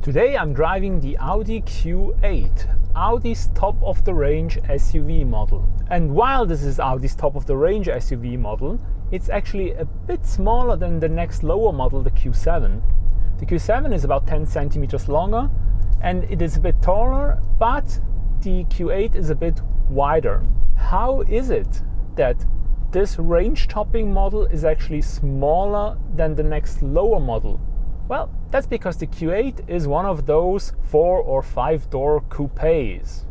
Today I'm driving the Audi Q8, Audi's top-of-the-range SUV model. And while this is Audi's top-of-the-range SUV model, it's actually a bit smaller than the next lower model, the Q7. The Q7 is about 10 centimeters longer and it is a bit taller, but the Q8 is a bit wider. How is it that this range-topping model is actually smaller than the next lower model? Well, that's because the Q8 is one of those 4 or 5 door coupés.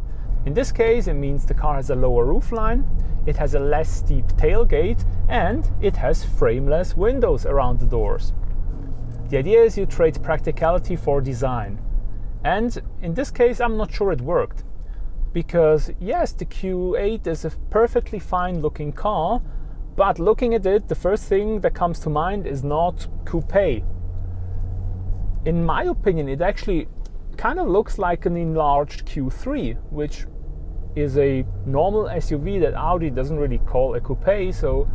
In this case, it means the car has a lower roofline, it has a less steep tailgate, and it has frameless windows around the doors. The idea is you trade practicality for design. And in this case, I'm not sure it worked. Because yes, the Q8 is a perfectly fine looking car, but looking at it, the first thing that comes to mind is not coupé. In my opinion, it actually kind of looks like an enlarged Q3, which is a normal SUV that Audi doesn't really call a coupé, so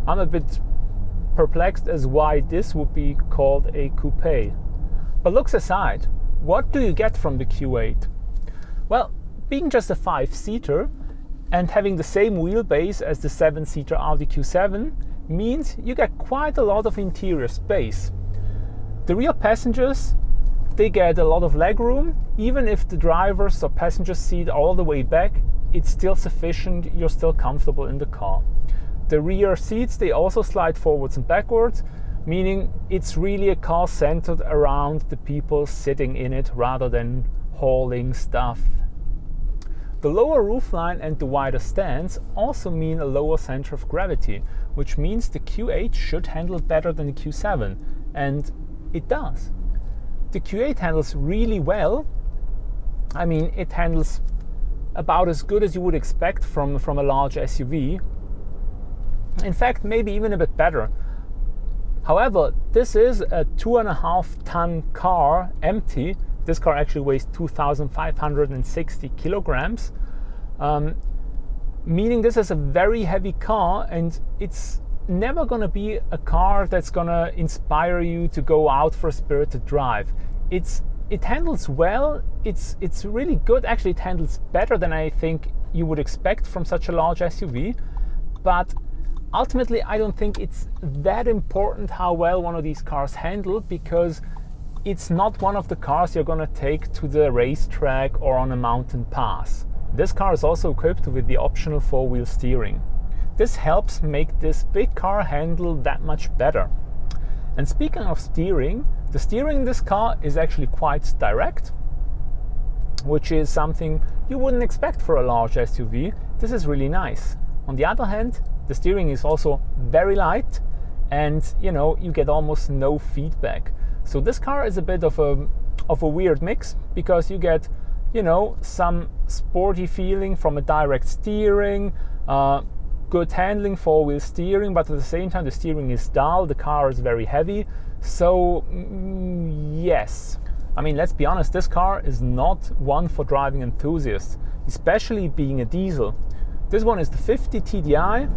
I'm a bit perplexed as why this would be called a coupé. But looks aside, what do you get from the Q8? Well, being just a 5-seater and having the same wheelbase as the 7-seater Audi Q7 means you get quite a lot of interior space. The rear passengers, they get a lot of legroom. Even if the driver's or passenger seat are all the way back, it's still sufficient, you're still comfortable in the car. The rear seats, they also slide forwards and backwards, meaning it's really a car centered around the people sitting in it rather than hauling stuff. The lower roofline and the wider stance also mean a lower center of gravity, which means the Q8 should handle better than the Q7, and it does. The Q8 handles really well. I mean, it handles about as good as you would expect from a large SUV. In fact, maybe even a bit better. However, this is a 2.5 ton car empty. This car actually weighs 2,560 kilograms, meaning this is a very heavy car, and it's never going to be a car that's going to inspire you to go out for a spirited drive. It handles well, it's really good. Actually, it handles better than I think you would expect from such a large SUV, but ultimately I don't think it's that important how well one of these cars handle, because it's not one of the cars you're going to take to the racetrack or on a mountain pass. This car is also equipped with the optional 4-wheel steering. This helps make this big car handle that much better. And speaking of steering, the steering in this car is actually quite direct, which is something you wouldn't expect for a large SUV. This is really nice. On the other hand, the steering is also very light, and you get almost no feedback. So this car is a bit of a weird mix, because you get some sporty feeling from a direct steering, good handling, 4-wheel steering, but at the same time the steering is dull, the car is very heavy. So yes, I mean, let's be honest, this car is not one for driving enthusiasts, especially being a diesel. This one is the 50 TDI,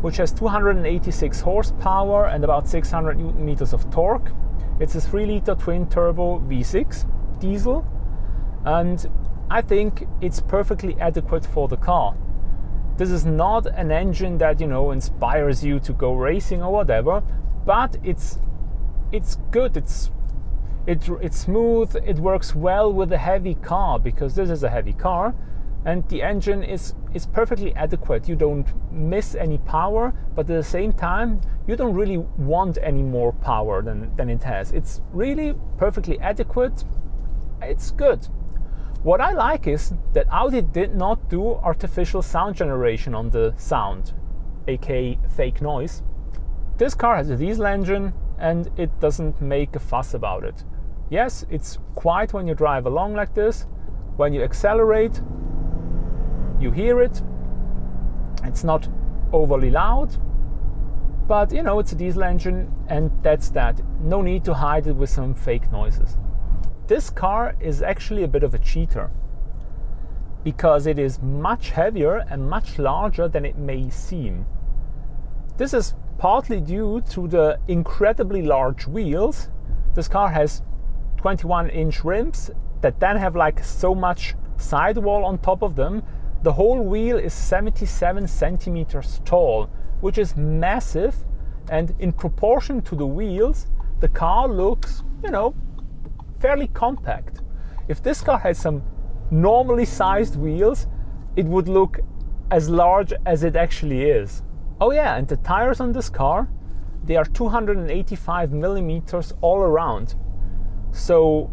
which has 286 horsepower and about 600 Newton meters of torque. It's a 3-liter twin-turbo V6 diesel, and I think it's perfectly adequate for the car. This is not an engine that inspires you to go racing or whatever, but it's good. It's smooth. It works well with a heavy car, because this is a heavy car, and the engine is perfectly adequate. You don't miss any power, but at the same time you don't really want any more power than it has. It's really perfectly adequate. It's good. What I like is that Audi did not do artificial sound generation on the sound, aka fake noise. This car has a diesel engine and it doesn't make a fuss about it. Yes, it's quiet when you drive along like this. When you accelerate, you hear it. It's not overly loud, but it's a diesel engine, and that's that. No need to hide it with some fake noises. This car is actually a bit of a cheater, because it is much heavier and much larger than it may seem. This is partly due to the incredibly large wheels. This car has 21-inch rims that then have like so much sidewall on top of them. The whole wheel is 77 centimeters tall, which is massive, and in proportion to the wheels, the car looks, you know, fairly compact. If this car had some normally sized wheels, it would look as large as it actually is. Oh yeah, and the tires on this car, they are 285 millimeters all around. So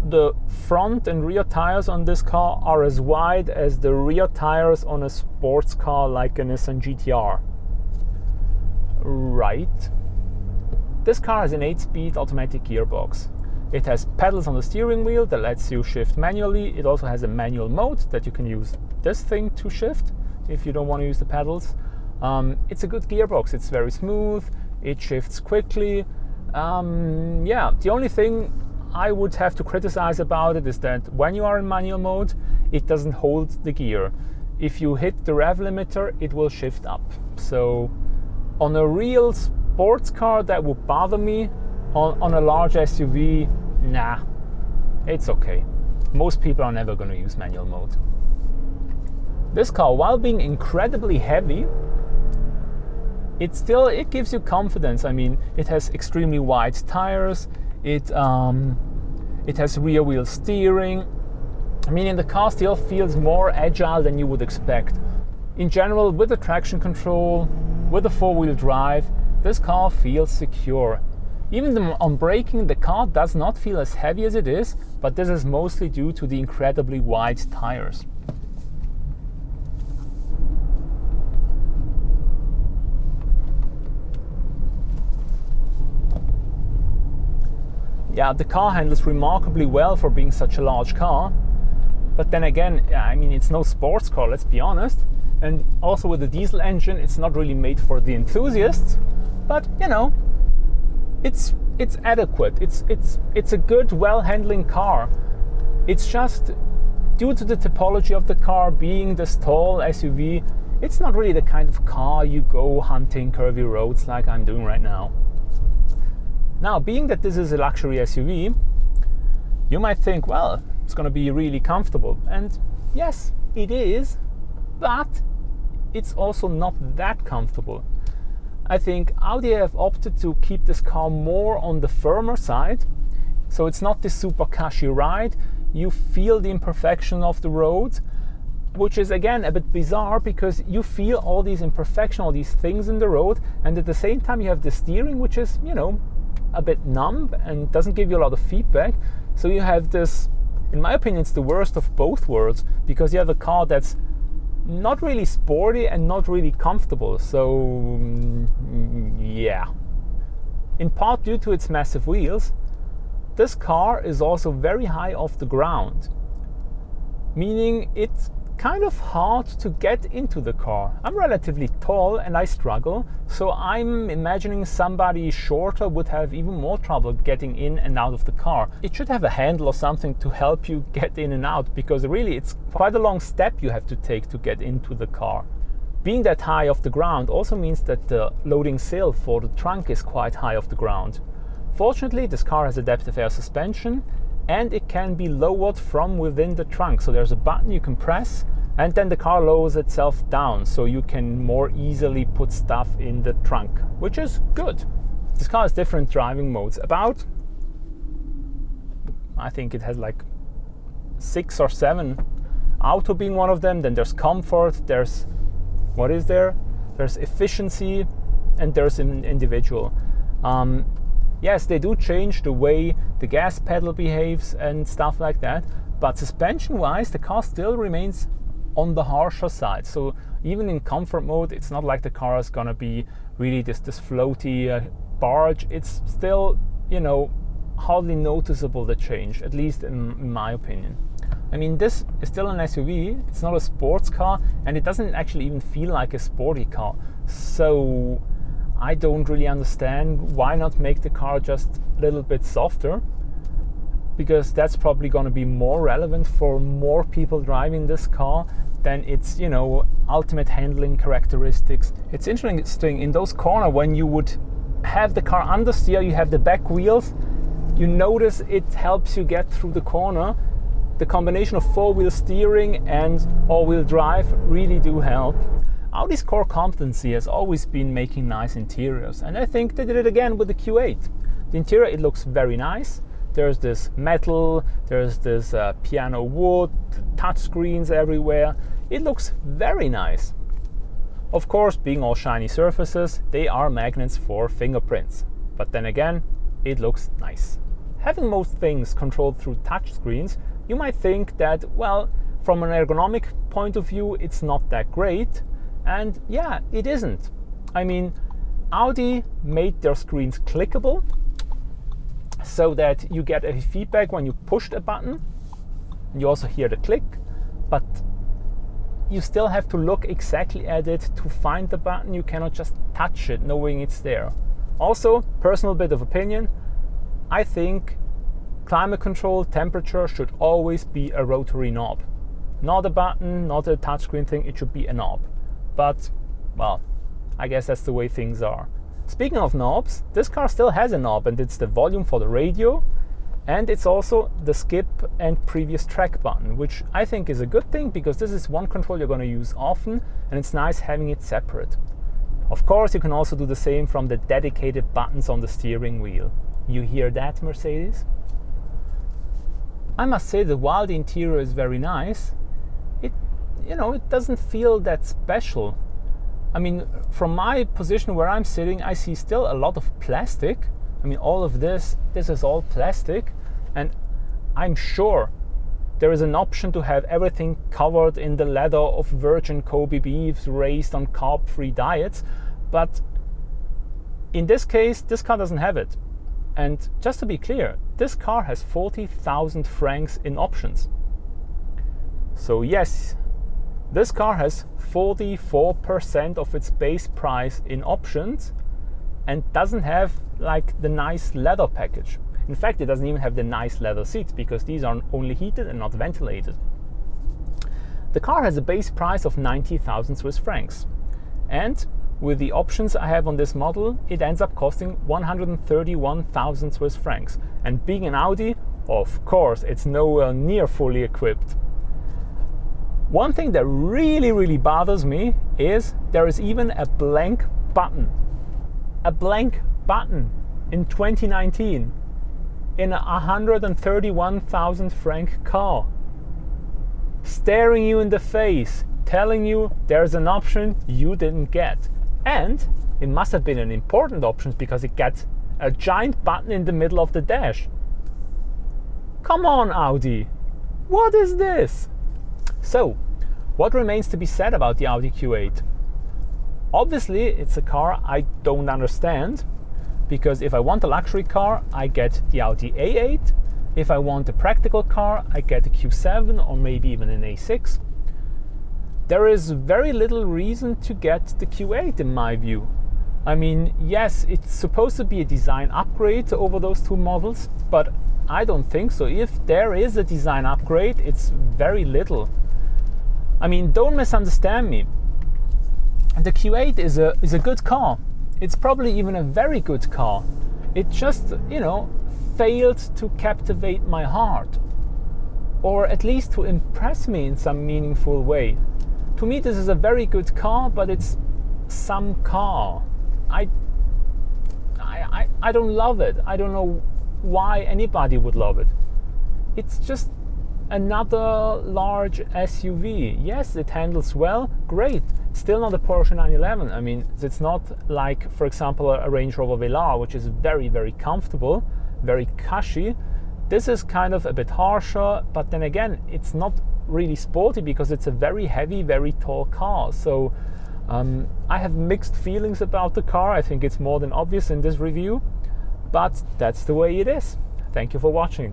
the front and rear tires on this car are as wide as the rear tires on a sports car like a Nissan GT-R. Right. This car has an 8-speed automatic gearbox. It has pedals on the steering wheel that lets you shift manually. It also has a manual mode that you can use this thing to shift if you don't want to use the pedals. It's a good gearbox. It's very smooth. It shifts quickly. Yeah, the only thing I would have to criticize about it is that when you are in manual mode, it doesn't hold the gear. If you hit the rev limiter, it will shift up. So on a real sports car, that would bother me. On a large SUV, nah, it's okay. Most people are never going to use manual mode. This car, while being incredibly heavy, it gives you confidence. I mean, it has extremely wide tires. It has rear wheel steering. I mean, the car still feels more agile than you would expect. In general, with the traction control, with the 4-wheel drive, this car feels secure. Even on braking, the car does not feel as heavy as it is, but this is mostly due to the incredibly wide tires. Yeah, the car handles remarkably well for being such a large car, but then again, I mean, it's no sports car, let's be honest, and also with the diesel engine, it's not really made for the enthusiasts, but you know, it's adequate. It's a good, well-handling car. It's just due to the typology of the car being this tall SUV, it's not really the kind of car you go hunting curvy roads like I'm doing right now. Now, being that this is a luxury SUV, you might think, well, it's going to be really comfortable. And yes, it is, but it's also not that comfortable. I think Audi have opted to keep this car more on the firmer side, so it's not this super cushy ride. You feel the imperfection of the road, which is again a bit bizarre because you feel all these imperfections, all these things in the road, and at the same time you have the steering, which is, you know, a bit numb and doesn't give you a lot of feedback. So you have this, in my opinion, it's the worst of both worlds, because you have a car that's not really sporty and not really comfortable. So yeah, in part due to its massive wheels, this car is also very high off the ground, meaning it's kind of hard to get into the car. I'm relatively tall and I struggle, so I'm imagining somebody shorter would have even more trouble getting in and out of the car. It should have a handle or something to help you get in and out, because really it's quite a long step you have to take to get into the car. Being that high off the ground also means that the loading sill for the trunk is quite high off the ground. Fortunately, this car has adaptive air suspension, and it can be lowered from within the trunk. So there's a button you can press, and then the car lowers itself down, so you can more easily put stuff in the trunk, which is good. This car has different driving modes. I think it has like 6 or 7. Auto being one of them, then there's comfort, there's, what is there? There's efficiency, and there's an individual. Yes, they do change the way the gas pedal behaves and stuff like that, but suspension-wise, the car still remains on the harsher side. So even in comfort mode, it's not like the car is gonna be really this floaty barge. It's still, you know, hardly noticeable, the change, at least in my opinion. I mean, this is still an SUV, it's not a sports car, and it doesn't actually even feel like a sporty car. So I don't really understand why not make the car just a little bit softer, because that's probably going to be more relevant for more people driving this car than its, you know, ultimate handling characteristics. It's interesting in those corners when you would have the car understeer, you have the back wheels, You notice it helps you get through the corner. The combination of four-wheel steering and all-wheel drive really do help. Audi's core competency has always been making nice interiors, and I think they did it again with the Q8. The interior, it looks very nice. There's this metal, there's this piano wood, touchscreens everywhere. It looks very nice. Of course, being all shiny surfaces, they are magnets for fingerprints. But then again, it looks nice. Having most things controlled through touchscreens, you might think that, well, from an ergonomic point of view, it's not that great. And yeah, it isn't. I mean, Audi made their screens clickable so that you get a feedback when you push a button. You also hear the click, but you still have to look exactly at it to find the button. You cannot just touch it knowing it's there. Also, personal bit of opinion, I think climate control, temperature should always be a rotary knob. Not a button, not a touchscreen thing, it should be a knob. But, well, I guess that's the way things are. Speaking of knobs, this car still has a knob, and it's the volume for the radio, and it's also the skip and previous track button, which I think is a good thing because this is one control you're going to use often, and it's nice having it separate. Of course, you can also do the same from the dedicated buttons on the steering wheel. You hear that, Mercedes? I must say that while the interior is very nice, it doesn't feel that special. I mean, from my position where I'm sitting, I see still a lot of plastic. I mean, all of this is all plastic, and I'm sure there is an option to have everything covered in the leather of virgin Kobe beefs raised on carb-free diets, but in this case, this car doesn't have it. And just to be clear, this car has 40,000 francs in options. So yes, this car has 44% of its base price in options and doesn't have like the nice leather package. In fact, it doesn't even have the nice leather seats because these are only heated and not ventilated. The car has a base price of 90,000 Swiss francs. And with the options I have on this model, it ends up costing 131,000 Swiss francs. And being an Audi, of course, it's nowhere near fully equipped. One thing that really bothers me is there is even a blank button. A blank button in 2019 in a 131,000 franc car. Staring you in the face, telling you there's an option you didn't get. And it must have been an important option because it gets a giant button in the middle of the dash. Come on, Audi. What is this? So, what remains to be said about the Audi Q8? Obviously, it's a car I don't understand, because if I want a luxury car, I get the Audi A8. If I want a practical car, I get a Q7 or maybe even an A6. There is very little reason to get the Q8 in my view. I mean, yes, it's supposed to be a design upgrade over those two models, but I don't think so. If there is a design upgrade, it's very little. I mean, don't misunderstand me. The Q8 is a good car. It's probably even a very good car. It just, failed to captivate my heart, or at least to impress me in some meaningful way. To me, this is a very good car, but it's some car. I don't love it. I don't know why anybody would love it. It's just another large SUV. Yes, it handles well, great. It's still not a Porsche 911. I mean, it's not like, for example, a Range Rover Velar, which is very comfortable, very cushy. This is kind of a bit harsher, but then again, it's not really sporty because it's a very heavy, very tall car. So I have mixed feelings about the car. I think it's more than obvious in this review, but that's the way it is. Thank you for watching.